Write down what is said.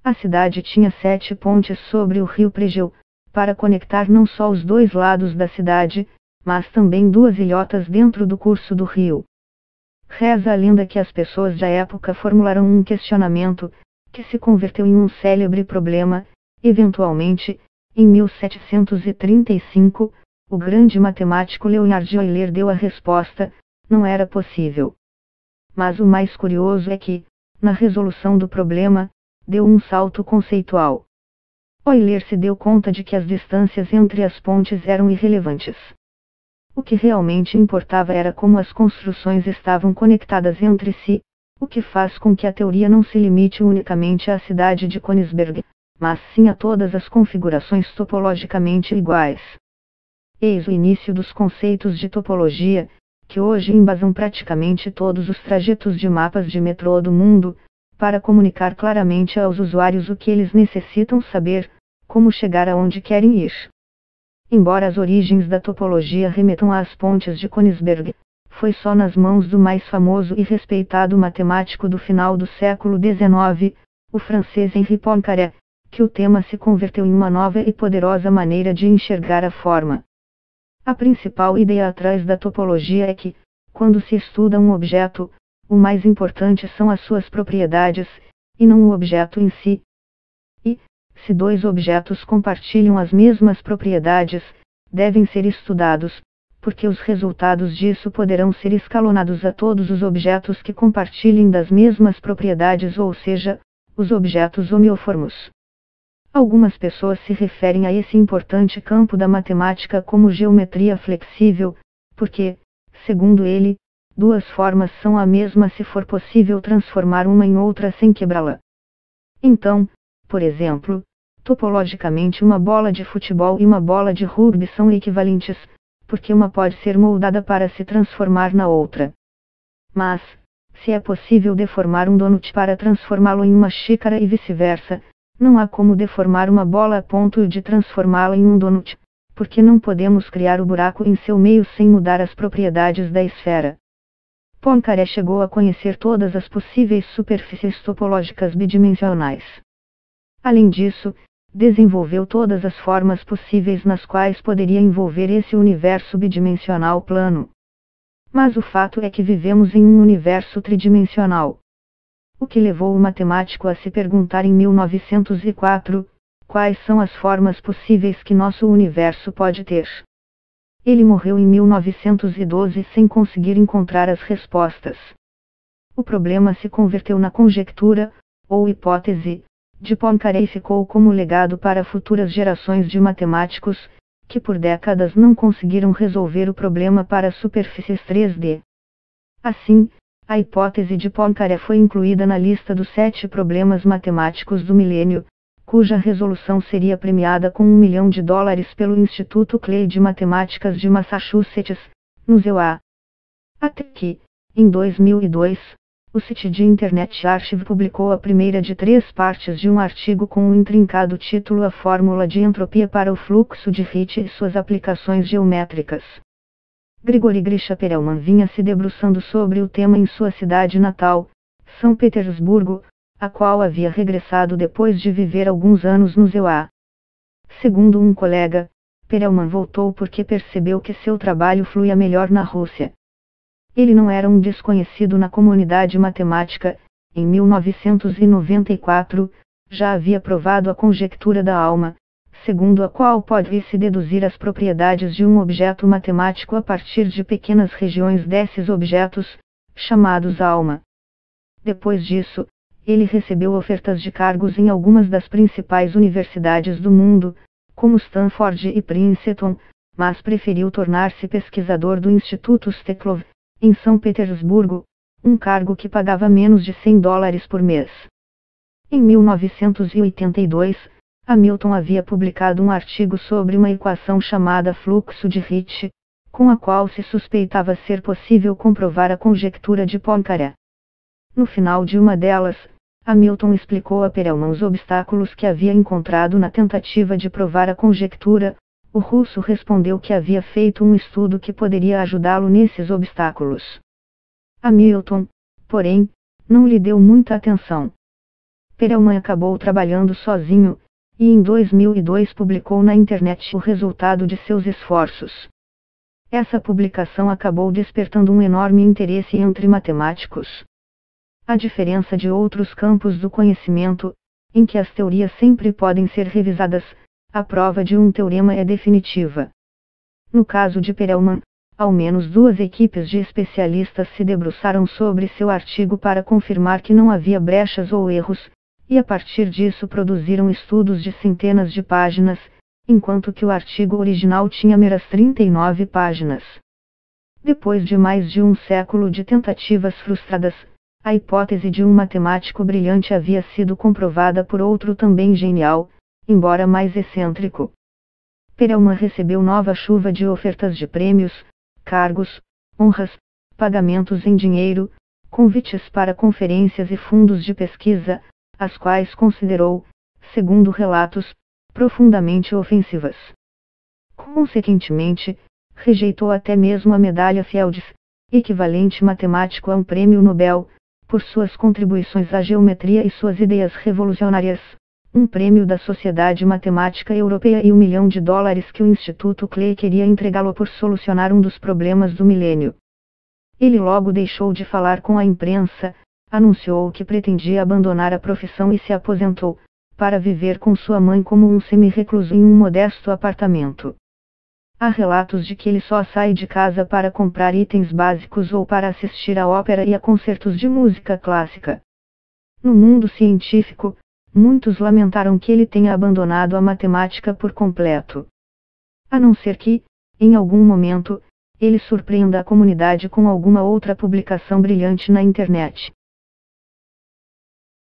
A cidade tinha 7 pontes sobre o rio Pregeu, para conectar não só os dois lados da cidade, mas também 2 ilhotas dentro do curso do rio. Reza a lenda que as pessoas da época formularam um questionamento, que se converteu em um célebre problema. Eventualmente, em 1735, o grande matemático Leonard Euler deu a resposta: não era possível. Mas o mais curioso é que, na resolução do problema, deu um salto conceitual. Euler se deu conta de que as distâncias entre as pontes eram irrelevantes. O que realmente importava era como as construções estavam conectadas entre si, o que faz com que a teoria não se limite unicamente à cidade de Königsberg, mas sim a todas as configurações topologicamente iguais. Eis o início dos conceitos de topologia, que hoje embasam praticamente todos os trajetos de mapas de metrô do mundo, para comunicar claramente aos usuários o que eles necessitam saber, como chegar aonde querem ir. Embora as origens da topologia remetam às pontes de Königsberg, foi só nas mãos do mais famoso e respeitado matemático do final do século XIX, o francês Henri Poincaré, que o tema se converteu em uma nova e poderosa maneira de enxergar a forma. A principal ideia atrás da topologia é que, quando se estuda um objeto, o mais importante são as suas propriedades, e não o objeto em si. E, se 2 objetos compartilham as mesmas propriedades, devem ser estudados, porque os resultados disso poderão ser escalonados a todos os objetos que compartilhem das mesmas propriedades, ou seja, os objetos homeoformos. Algumas pessoas se referem a esse importante campo da matemática como geometria flexível, porque, segundo ele, 2 formas são a mesma se for possível transformar uma em outra sem quebrá-la. Então, por exemplo, topologicamente uma bola de futebol e uma bola de rugby são equivalentes, porque uma pode ser moldada para se transformar na outra. Mas, se é possível deformar um donut para transformá-lo em uma xícara e vice-versa, não há como deformar uma bola a ponto de transformá-la em um donut, porque não podemos criar o buraco em seu meio sem mudar as propriedades da esfera. Poincaré chegou a conhecer todas as possíveis superfícies topológicas bidimensionais. Além disso, desenvolveu todas as formas possíveis nas quais poderia envolver esse universo bidimensional plano. Mas o fato é que vivemos em um universo tridimensional. O que levou o matemático a se perguntar em 1904, quais são as formas possíveis que nosso universo pode ter. Ele morreu em 1912 sem conseguir encontrar as respostas. O problema se converteu na conjectura, ou hipótese, de Poincaré e ficou como legado para futuras gerações de matemáticos, que por décadas não conseguiram resolver o problema para superfícies 3D. Assim, a hipótese de Poincaré foi incluída na lista dos 7 problemas matemáticos do milênio, cuja resolução seria premiada com $1 milhão pelo Instituto Clay de Matemáticas de Massachusetts, nos USA. Até que, em 2002, o site de Internet Archive publicou a primeira de 3 partes de um artigo com o intrincado título A Fórmula de Entropia para o Fluxo de Hit e suas aplicações geométricas. Grigori Grisha Perelman vinha se debruçando sobre o tema em sua cidade natal, São Petersburgo, a qual havia regressado depois de viver alguns anos no USA. Segundo um colega, Perelman voltou porque percebeu que seu trabalho fluía melhor na Rússia. Ele não era um desconhecido na comunidade matemática. Em 1994, já havia provado a conjectura da alma, segundo a qual pode-se deduzir as propriedades de um objeto matemático a partir de pequenas regiões desses objetos, chamados alma. Depois disso, ele recebeu ofertas de cargos em algumas das principais universidades do mundo, como Stanford e Princeton, mas preferiu tornar-se pesquisador do Instituto Steklov, em São Petersburgo, um cargo que pagava menos de $100 por mês. Em 1982, Hamilton havia publicado um artigo sobre uma equação chamada fluxo de Hit, com a qual se suspeitava ser possível comprovar a conjectura de Poincaré. No final de uma delas, Hamilton explicou a Perelman os obstáculos que havia encontrado na tentativa de provar a conjectura. O russo respondeu que havia feito um estudo que poderia ajudá-lo nesses obstáculos. Hamilton, porém, não lhe deu muita atenção. Perelman acabou trabalhando sozinho, e em 2002 publicou na internet o resultado de seus esforços. Essa publicação acabou despertando um enorme interesse entre matemáticos. A diferença de outros campos do conhecimento, em que as teorias sempre podem ser revisadas, a prova de um teorema é definitiva. No caso de Perelman, ao menos 2 equipes de especialistas se debruçaram sobre seu artigo para confirmar que não havia brechas ou erros, e a partir disso produziram estudos de centenas de páginas, enquanto que o artigo original tinha meras 39 páginas. Depois de mais de um século de tentativas frustradas, a hipótese de um matemático brilhante havia sido comprovada por outro também genial, embora mais excêntrico. Perelman recebeu nova chuva de ofertas de prêmios, cargos, honras, pagamentos em dinheiro, convites para conferências e fundos de pesquisa, as quais considerou, segundo relatos, profundamente ofensivas. Consequentemente, rejeitou até mesmo a medalha Fields, equivalente matemático a um prêmio Nobel, por suas contribuições à geometria e suas ideias revolucionárias, um prêmio da Sociedade Matemática Europeia e $1 milhão que o Instituto Clay queria entregá-lo por solucionar um dos problemas do milênio. Ele logo deixou de falar com a imprensa, anunciou que pretendia abandonar a profissão e se aposentou, para viver com sua mãe como um semi-recluso em um modesto apartamento. Há relatos de que ele só sai de casa para comprar itens básicos ou para assistir à ópera e a concertos de música clássica. No mundo científico, muitos lamentaram que ele tenha abandonado a matemática por completo. A não ser que, em algum momento, ele surpreenda a comunidade com alguma outra publicação brilhante na internet.